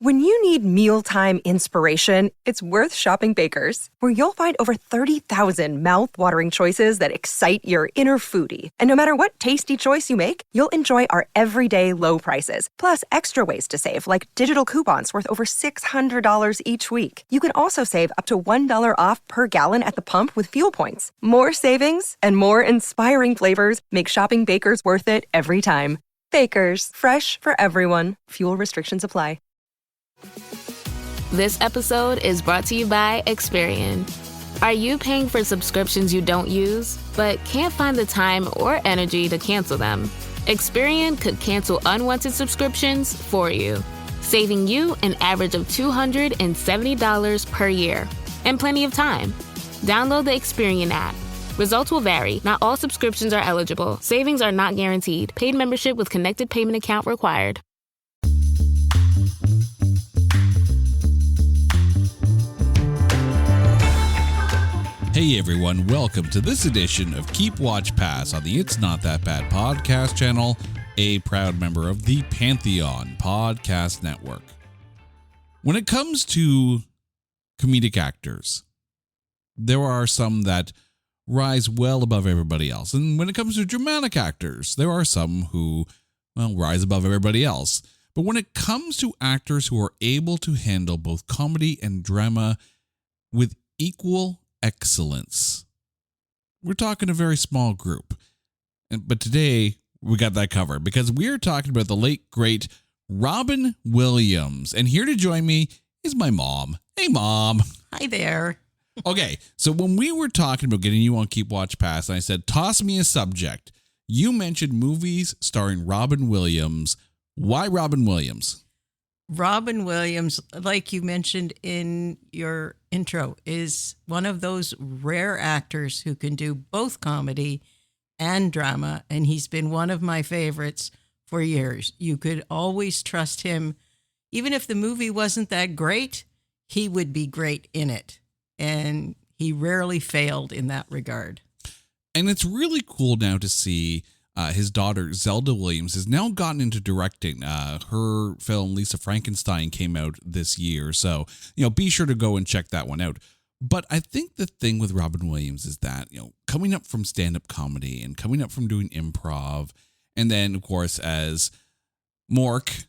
When you need mealtime inspiration, it's worth shopping Baker's, where you'll find over 30,000 mouth-watering choices that excite your inner foodie. And no matter what tasty choice you make, you'll enjoy our everyday low prices, plus extra ways to save, like digital coupons worth over $600 each week. You can also save up to $1 off per gallon at the pump with fuel points. More savings and more inspiring flavors make shopping Baker's worth it every time. Baker's, fresh for everyone. Fuel restrictions apply. This episode is brought to you by Experian. Are you paying for subscriptions you don't use, but can't find the time or energy to cancel them? Experian could cancel unwanted subscriptions for you, saving you an average of $270 per year and plenty of time. Download the Experian app. Results will vary. Not all subscriptions are eligible. Savings are not guaranteed. Paid membership with connected payment account required. Hey everyone, welcome to this edition of Keep Watch Pass on the It's Not That Bad podcast channel, a proud member of the Pantheon Podcast Network. When it comes to comedic actors, there are some that rise well above everybody else. And when it comes to dramatic actors, there are some who, rise above everybody else. But when it comes to actors who are able to handle both comedy and drama with equal excellence, we're talking a very small group. But today, we got that covered because we're talking about the late, great Robin Williams. And here to join me is my mom. Hey, Mom. Hi there. Okay, so when we were talking about getting you on Keep Watch Pass, and I said, toss me a subject, you mentioned movies starring Robin Williams. Why Robin Williams? Robin Williams, like you mentioned in your intro, is one of those rare actors who can do both comedy and drama, and he's been one of my favorites for years. You could always trust him. Even if the movie wasn't that great, he would be great in it, and he rarely failed in that regard. And it's really cool now to see his daughter, Zelda Williams, has now gotten into directing. Her film, Lisa Frankenstein, came out this year. So, be sure to go and check that one out. But I think the thing with Robin Williams is that, coming up from stand-up comedy and coming up from doing improv, and then, of course, as Mork,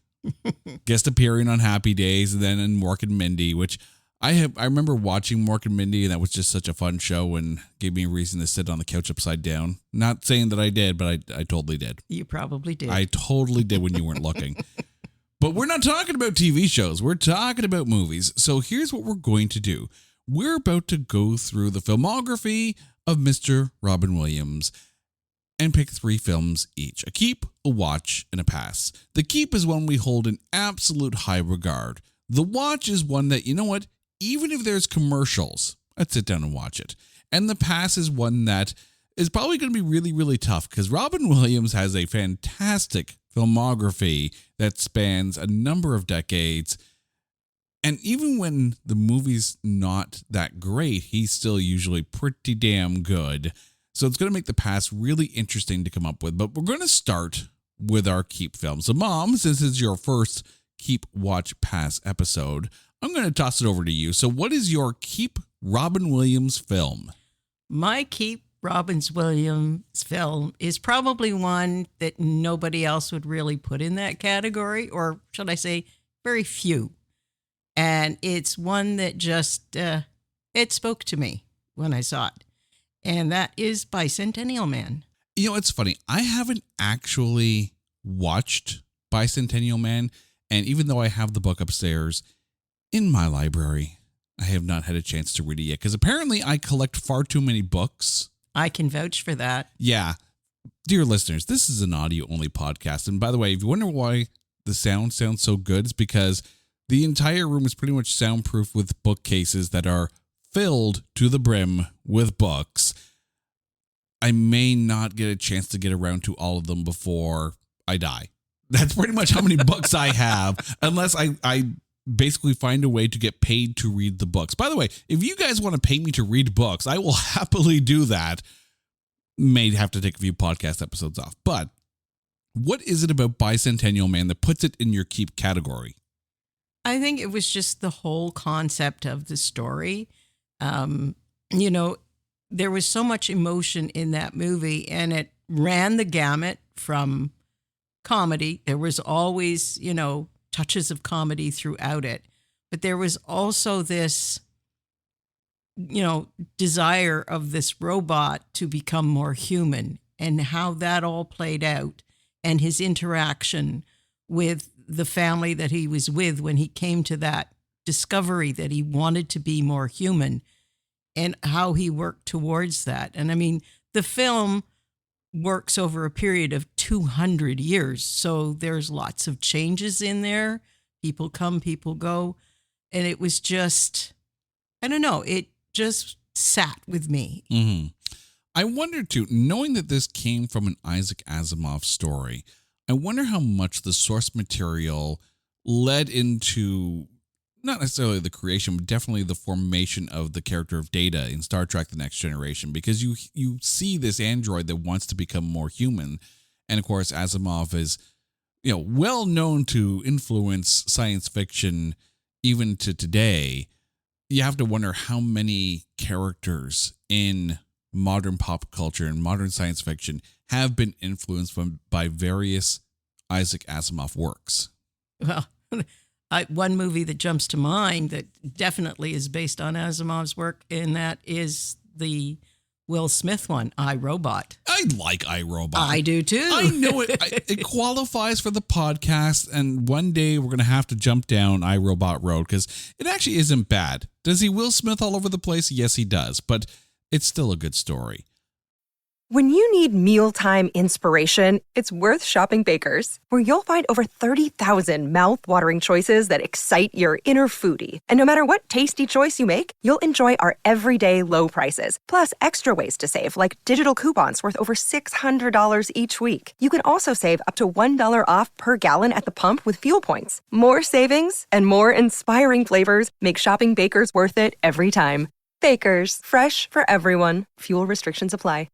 guest appearing on Happy Days, and then in Mork and Mindy, which I remember watching Mork and Mindy, and that was just such a fun show and gave me a reason to sit on the couch upside down. Not saying that I did, but I totally did. You probably did. I totally did when you weren't looking. But we're not talking about TV shows. We're talking about movies. So here's what we're going to do. We're about to go through the filmography of Mr. Robin Williams and pick 3 films each. A keep, a watch, and a pass. The keep is one we hold in absolute high regard. The watch is one that, even if there's commercials, I'd sit down and watch it. And the pass is one that is probably going to be really, really tough because Robin Williams has a fantastic filmography that spans a number of decades. And even when the movie's not that great, he's still usually pretty damn good. So it's going to make the pass really interesting to come up with. But we're going to start with our keep film. So, Mom, since it's your first Keep Watch Pass episode, I'm going to toss it over to you. So what is your Keep Robin Williams film? My Keep Robin Williams film is probably one that nobody else would really put in that category, or should I say very few. And it's one that just, it spoke to me when I saw it. And that is Bicentennial Man. It's funny. I haven't actually watched Bicentennial Man. And even though I have the book upstairs in my library, I have not had a chance to read it yet because apparently I collect far too many books. I can vouch for that. Yeah. Dear listeners, this is an audio-only podcast. And by the way, if you wonder why the sound sounds so good, it's because the entire room is pretty much soundproof with bookcases that are filled to the brim with books. I may not get a chance to get around to all of them before I die. That's pretty much how many books I have, unless I basically find a way to get paid to read the books. By the way, if you guys want to pay me to read books, I will happily do that. May have to take a few podcast episodes off. But what is it about Bicentennial Man that puts it in your keep category? I think it was just the whole concept of the story. You know, there was so much emotion in that movie, and it ran the gamut from comedy. There was always, you know, touches of comedy throughout it, but there was also this, you know, desire of this robot to become more human, and how that all played out, and his interaction with the family that he was with when he came to that discovery that he wanted to be more human, and how he worked towards that. And I mean, the film works over a period of 200 years. So there's lots of changes in there. People come, people go. And it was just, I don't know, it just sat with me. Mm-hmm. I wonder too, knowing that this came from an Isaac Asimov story, I wonder how much the source material led into not necessarily the creation, but definitely the formation of the character of Data in Star Trek: The Next Generation, because you see this android that wants to become more human. And of course, Asimov is, you know, well known to influence science fiction even to today. You have to wonder how many characters in modern pop culture and modern science fiction have been influenced by various Isaac Asimov works. Well, one movie that jumps to mind that definitely is based on Asimov's work, and that is the Will Smith one, I, Robot. I like iRobot. I do too. I know it. It qualifies for the podcast, and one day we're going to have to jump down iRobot Road because it actually isn't bad. Does he Will Smith all over the place? Yes, he does, but it's still a good story. When you need mealtime inspiration, it's worth shopping Baker's, where you'll find over 30,000 mouth-watering choices that excite your inner foodie. And no matter what tasty choice you make, you'll enjoy our everyday low prices, plus extra ways to save, like digital coupons worth over $600 each week. You can also save up to $1 off per gallon at the pump with fuel points. More savings and more inspiring flavors make shopping Baker's worth it every time. Baker's, fresh for everyone. Fuel restrictions apply.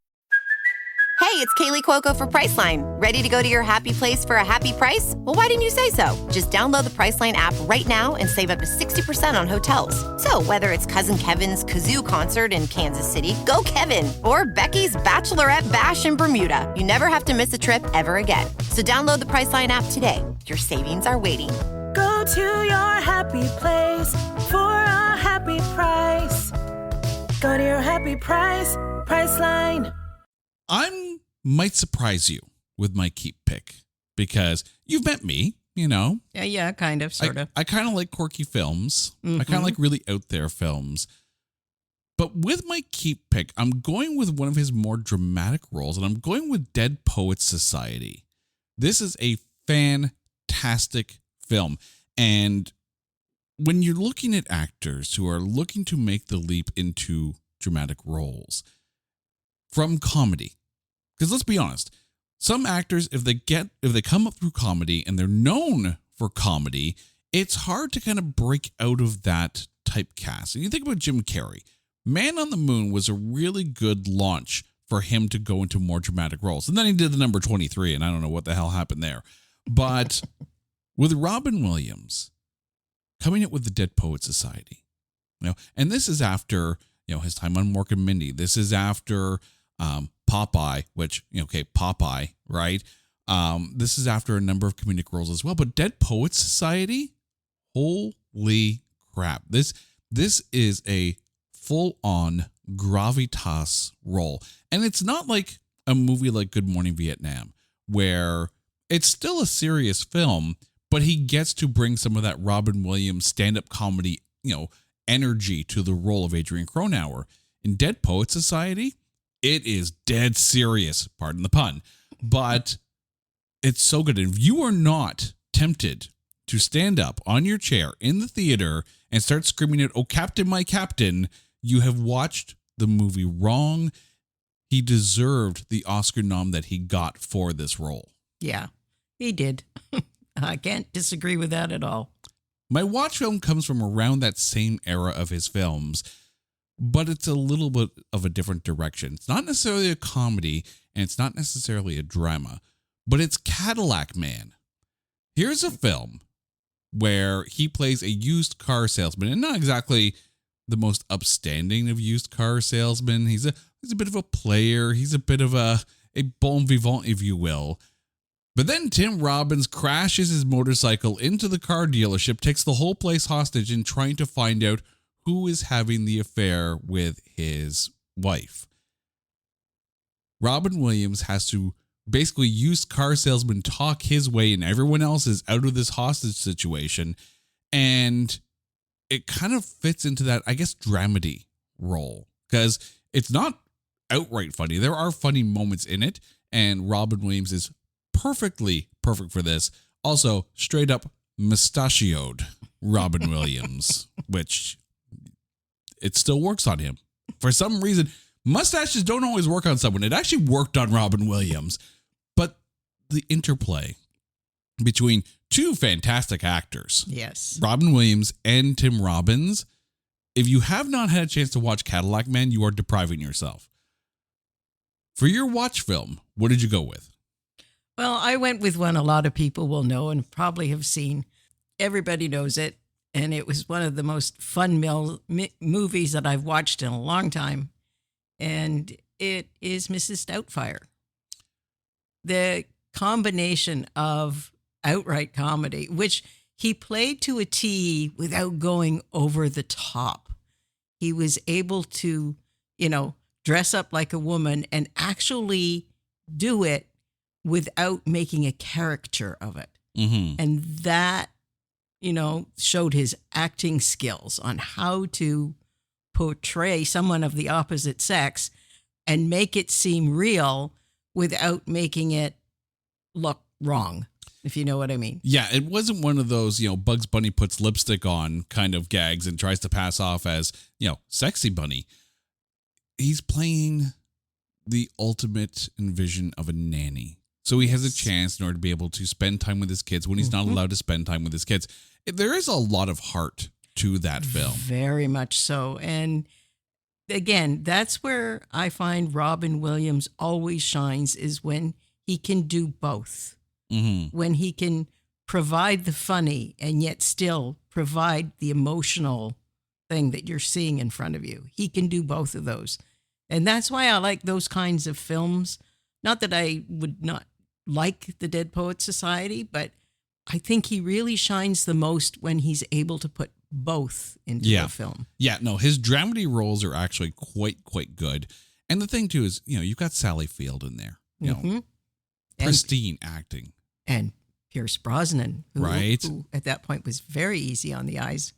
Hey, it's Kaylee Cuoco for Priceline. Ready to go to your happy place for a happy price? Well, why didn't you say so? Just download the Priceline app right now and save up to 60% on hotels. So whether it's Cousin Kevin's Kazoo Concert in Kansas City, go Kevin, or Becky's Bachelorette Bash in Bermuda, you never have to miss a trip ever again. So download the Priceline app today. Your savings are waiting. Go to your happy place for a happy price. Go to your happy price, Priceline. Might surprise you with my keep pick because you've met me, you know. Yeah, kind of, sort of. I kind of like quirky films. Mm-hmm. I kind of like really out there films. But with my keep pick, I'm going with one of his more dramatic roles, and I'm going with Dead Poets Society. This is a fantastic film. And when you're looking at actors who are looking to make the leap into dramatic roles from comedy, because let's be honest, some actors, if they come up through comedy and they're known for comedy, it's hard to kind of break out of that typecast. And you think about Jim Carrey. Man on the Moon was a really good launch for him to go into more dramatic roles. And then he did the number 23, and I don't know what the hell happened there. But with Robin Williams coming up with the Dead Poets Society, you know, and this is after, you know, his time on Mork and Mindy. This is after Popeye, which, you know, okay, Popeye, right? This is after a number of comedic roles as well. But Dead Poets Society, holy crap. This is a full-on gravitas role. And it's not like a movie like Good Morning Vietnam, where it's still a serious film, but he gets to bring some of that Robin Williams stand-up comedy, you know, energy to the role of Adrian Cronauer. In Dead Poets Society, it is dead serious, pardon the pun, but it's so good. And if you are not tempted to stand up on your chair in the theater and start screaming out, "Oh, Captain, my Captain," you have watched the movie wrong. He deserved the Oscar nom that he got for this role. Yeah, he did. I can't disagree with that at all. My watch film comes from around that same era of his films, but it's a little bit of a different direction. It's not necessarily a comedy, and it's not necessarily a drama, but it's Cadillac Man. Here's a film where he plays a used car salesman, and not exactly the most upstanding of used car salesmen. He's a bit of a player. He's a bit of a bon vivant, if you will. But then Tim Robbins crashes his motorcycle into the car dealership, takes the whole place hostage in trying to find out who is having the affair with his wife. Robin Williams has to basically use car salesman talk his way, and everyone else is out of this hostage situation. And it kind of fits into that, I guess, dramedy role, because it's not outright funny. There are funny moments in it, and Robin Williams is perfect for this. Also, straight up mustachioed Robin Williams, which it still works on him. For some reason, mustaches don't always work on someone. It actually worked on Robin Williams. But the interplay between two fantastic actors, Yes, Robin Williams and Tim Robbins, if you have not had a chance to watch Cadillac Man, you are depriving yourself. For your watch film, what did you go with? well, I went with one a lot of people will know and probably have seen. Everybody knows it, and it was one of the most fun movies that I've watched in a long time, and it is Mrs. Doubtfire. The combination of outright comedy, which he played to a T without going over the top. He was able to, dress up like a woman and actually do it without making a caricature of it. Mm-hmm. And that, showed his acting skills on how to portray someone of the opposite sex and make it seem real without making it look wrong, if you know what I mean. Yeah, it wasn't one of those, Bugs Bunny puts lipstick on kind of gags and tries to pass off as, sexy bunny. He's playing the ultimate envision of a nanny. So he has a chance in order to be able to spend time with his kids when he's not allowed to spend time with his kids. There is a lot of heart to that film. Very much so. And again, that's where I find Robin Williams always shines, is when he can do both. Mm-hmm. When he can provide the funny and yet still provide the emotional thing that you're seeing in front of you. He can do both of those. And that's why I like those kinds of films. Not that I would not like the Dead Poets Society, but I think he really shines the most when he's able to put both into a film. Yeah, no, his dramedy roles are actually quite good. And the thing too is, you've got Sally Field in there. Pristine acting. And Pierce Brosnan, who at that point was very easy on the eyes.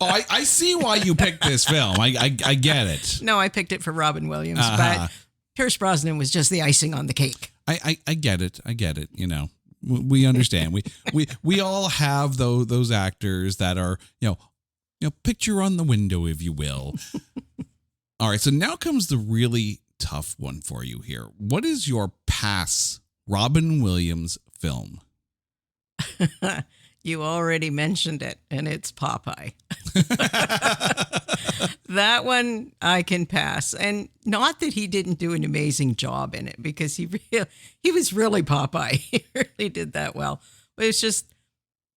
I see why you picked this film. I get it. No, I picked it for Robin Williams, but Pierce Brosnan was just the icing on the cake. I get it. We understand. We all have those actors that are, picture on the window, if you will. All right. So now comes the really tough one for you here. What is your pass Robin Williams film? You already mentioned it, and it's Popeye. That one I can pass. And not that he didn't do an amazing job in it, because he was really Popeye. He really did that well. But it's just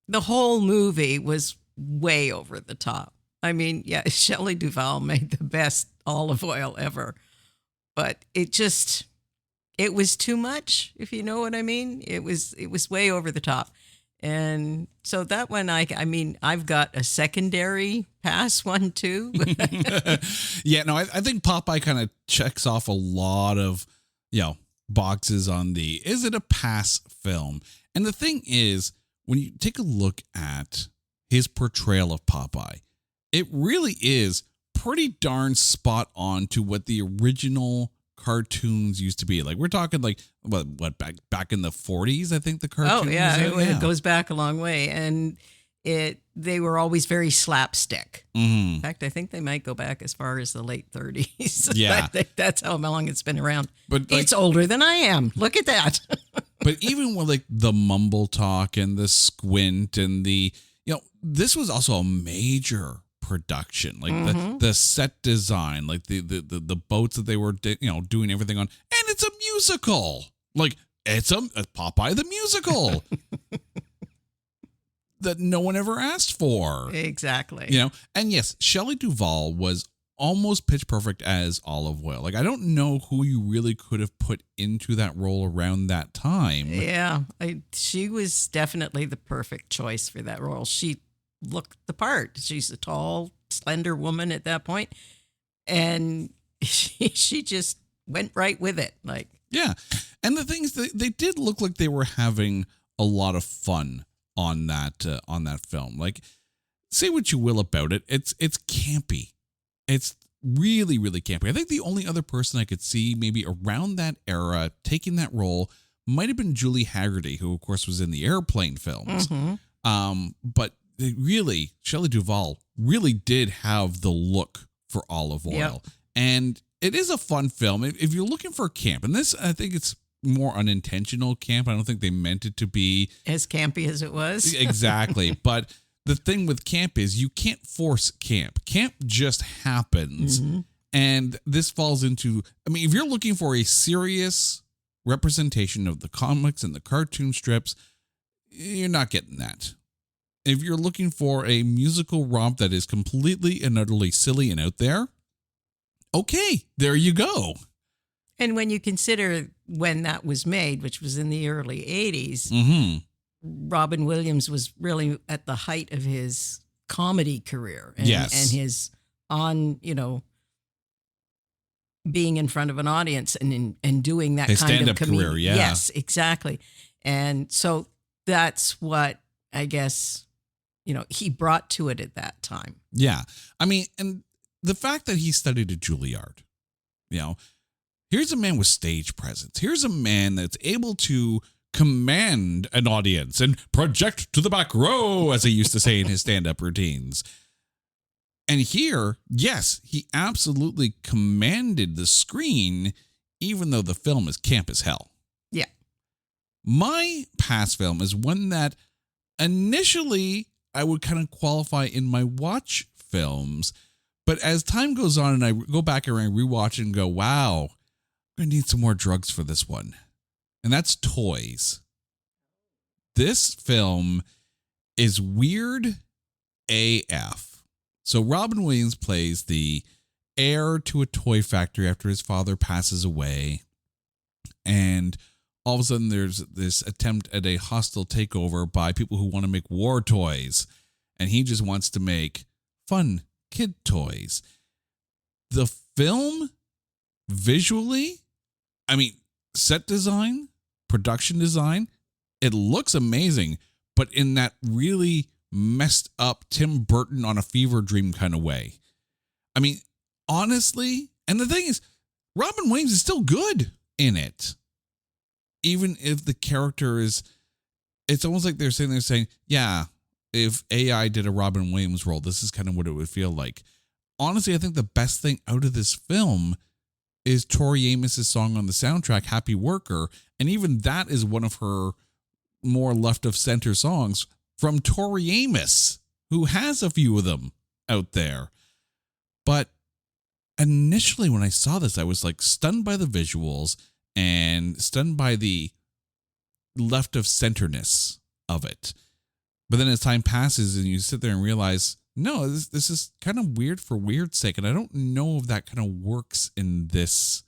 the whole movie was way over the top. I mean, yeah, Shelley Duvall made the best olive oil ever. But it was too much, if you know what I mean. It was way over the top. And so that one, I've got a secondary pass one too. Yeah, no, I think Popeye kind of checks off a lot of, boxes on the, is it a pass film? And the thing is, when you take a look at his portrayal of Popeye, it really is pretty darn spot on to what the original cartoons used to be. Like, we're talking like what back in the 40s, I think the cartoons. Oh yeah, it goes back a long way, and they were always very slapstick. Mm-hmm. In fact, I think they might go back as far as the late 30s. Yeah, that's how long it's been around. But it's older than I am. Look at that. But even with like the mumble talk and the squint and the, this was also a major production, like the set design, like the boats that they were doing everything on, and it's a musical. Like, it's a Popeye the musical. that no one ever asked for. Exactly. You know, and yes, Shelley Duvall was almost pitch perfect as Olive Oil. Like, I don't know who you really could have put into that role around that time. Yeah, she was definitely the perfect choice for that role. She looked the part. She's a tall, slender woman at that point, and she just went right with it. Like, yeah, and the thing is, they did look like they were having a lot of fun on that film. Like, say what you will about it, it's campy. It's really, really campy. I think the only other person I could see maybe around that era taking that role might have been Julie Haggerty, who of course was in the Airplane films. But really, Shelley Duvall really did have the look for Olive Oil. Yep. And it is a fun film. If you're looking for camp, and this, I think it's more unintentional camp. I don't think they meant it to be as campy as it was. Exactly. But the thing with camp is you can't force camp. Camp just happens. And this falls into, I mean, if you're looking for a serious representation of the comics and the cartoon strips, you're not getting that. If you're looking for a musical romp that is completely and utterly silly and out there, okay, there you go. And when you consider when that was made, which was in the early 80s, Robin Williams was really at the height of his comedy career and his being in front of an audience and doing that his kind of stand-up career. Yeah. Yes, exactly. And so that's what I guess, he brought to it at that time. Yeah. I mean, and the fact that he studied at Juilliard, here's a man with stage presence. Here's a man that's able to command an audience and project to the back row, as he used to say in his stand-up routines. And here, yes, he absolutely commanded the screen, even though the film is camp as hell. Yeah. My past film is one that initially I would kind of qualify in my watch films, but as time goes on and I go back and I rewatch and go, wow, I'm going to need some more drugs for this one. And that's Toys. This film is weird AF. So Robin Williams plays the heir to a toy factory after his father passes away. And all of a sudden there's this attempt at a hostile takeover by people who want to make war toys. And he just wants to make fun kid toys. The film, visually, I mean, set design, production design, it looks amazing, but in that really messed up Tim Burton on a fever dream kind of way. I mean, honestly, and the thing is, Robin Williams is still good in it. Even if the character is, it's almost like they're saying, yeah, if AI did a Robin Williams role, this is kind of what it would feel like. Honestly, I think the best thing out of this film is Tori Amos' song on the soundtrack, Happy Worker. And even that is one of her more left of center songs from Tori Amos, who has a few of them out there. But initially when I saw this, I was like stunned by the visuals and stunned by the left of centerness of it. But then as time passes and you sit there and realize, no, this is kind of weird for weird's sake. And I don't know if that kind of works in this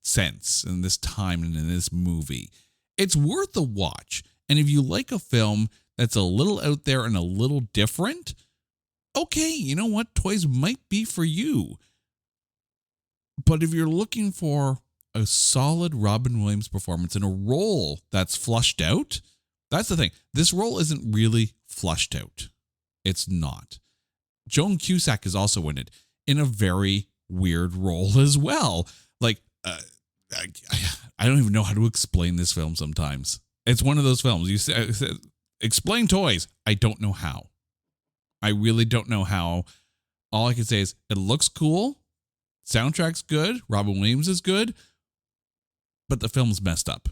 sense, in this time, and in this movie. It's worth a watch. And if you like a film that's a little out there and a little different, okay, you know what? Toys might be for you. But if you're looking for a solid Robin Williams performance in a role that's flushed out, that's the thing. This role isn't really flushed out. It's not. Joan Cusack is also in it in a very weird role as well. Like, I don't even know how to explain this film sometimes. It's one of those films. You say, explain Toys. I don't know how. I really don't know how. All I can say is it looks cool. Soundtrack's good. Robin Williams is good. But the film's messed up.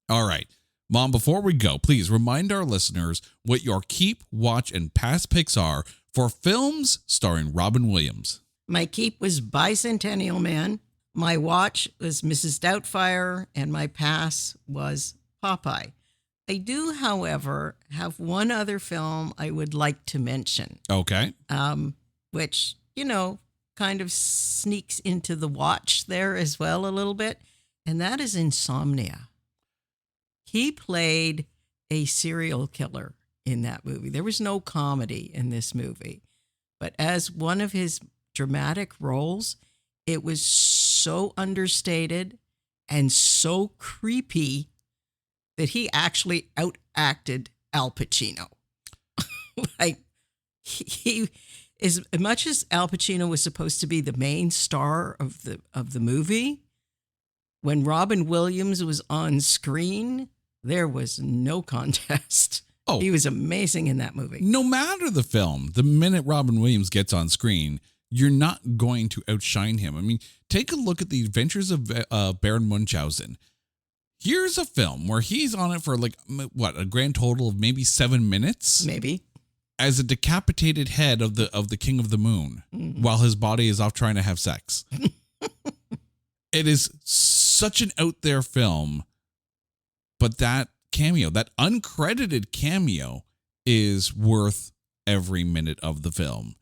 All right. Mom, before we go, please remind our listeners what your keep, watch, and pass picks are for films starring Robin Williams. My keep was Bicentennial Man. My watch was Mrs. Doubtfire, and my pass was Popeye. I do, however, have one other film I would like to mention, Okay. which, kind of sneaks into the watch there as well a little bit, and that is Insomnia. He played a serial killer in that movie. There was no comedy in this movie, but as one of his dramatic roles, it was so understated and so creepy that he actually outacted Al Pacino. Like he as much as Al Pacino was supposed to be the main star of the movie, when Robin Williams was on screen, there was no contest. Oh. He was amazing in that movie. No matter the film, the minute Robin Williams gets on screen, you're not going to outshine him. I mean, take a look at the Adventures of Baron Munchausen. Here's a film where he's on it for a grand total of maybe 7 minutes, Maybe. as a decapitated head of the King of the Moon, while his body is off trying to have sex. It is such an out there film, but that cameo, that uncredited cameo, is worth every minute of the film.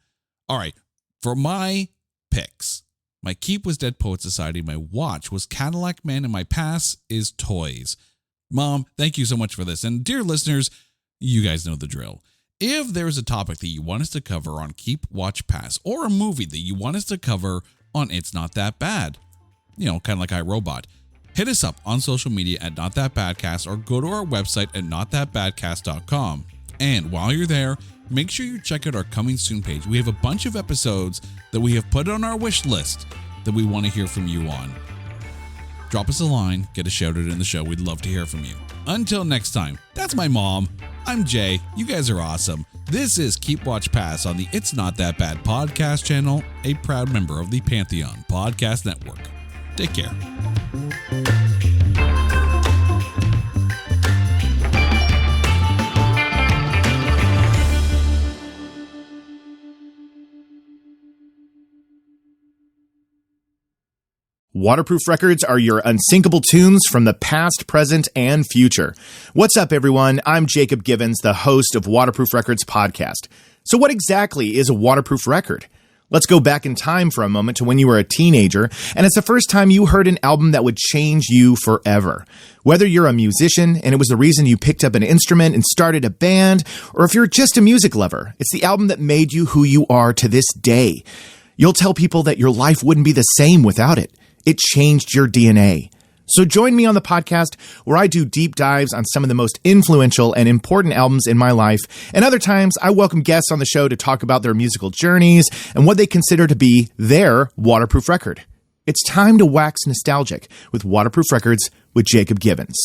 All right, for my picks. My keep was Dead Poets Society. My watch was Cadillac Man, and my pass is Toys. Mom, thank you so much for this. And dear listeners, you guys know the drill. If there's a topic that you want us to cover on Keep, Watch, Pass, or a movie that you want us to cover on It's Not That Bad, kind of like iRobot, hit us up on social media at Not That Badcast, or go to our website at notthatbadcast.com. And while you're there, make sure you check out our coming soon page. We have a bunch of episodes that we have put on our wish list that we want to hear from you on. Drop us a line, get a shout out in the show. We'd love to hear from you. Until next time, that's my mom. I'm Jay. You guys are awesome. This is Keep, Watch, Pass on the It's Not That Bad podcast channel, a proud member of the Pantheon Podcast Network. Take care. Waterproof Records are your unsinkable tunes from the past, present, and future. What's up, everyone? I'm Jacob Givens, the host of Waterproof Records podcast. So what exactly is a waterproof record? Let's go back in time for a moment to when you were a teenager, and it's the first time you heard an album that would change you forever. Whether you're a musician and it was the reason you picked up an instrument and started a band, or if you're just a music lover, it's the album that made you who you are to this day. You'll tell people that your life wouldn't be the same without it. It changed your DNA. So join me on the podcast where I do deep dives on some of the most influential and important albums in my life. And other times I welcome guests on the show to talk about their musical journeys and what they consider to be their waterproof record. It's time to wax nostalgic with Waterproof Records with Jacob Givens.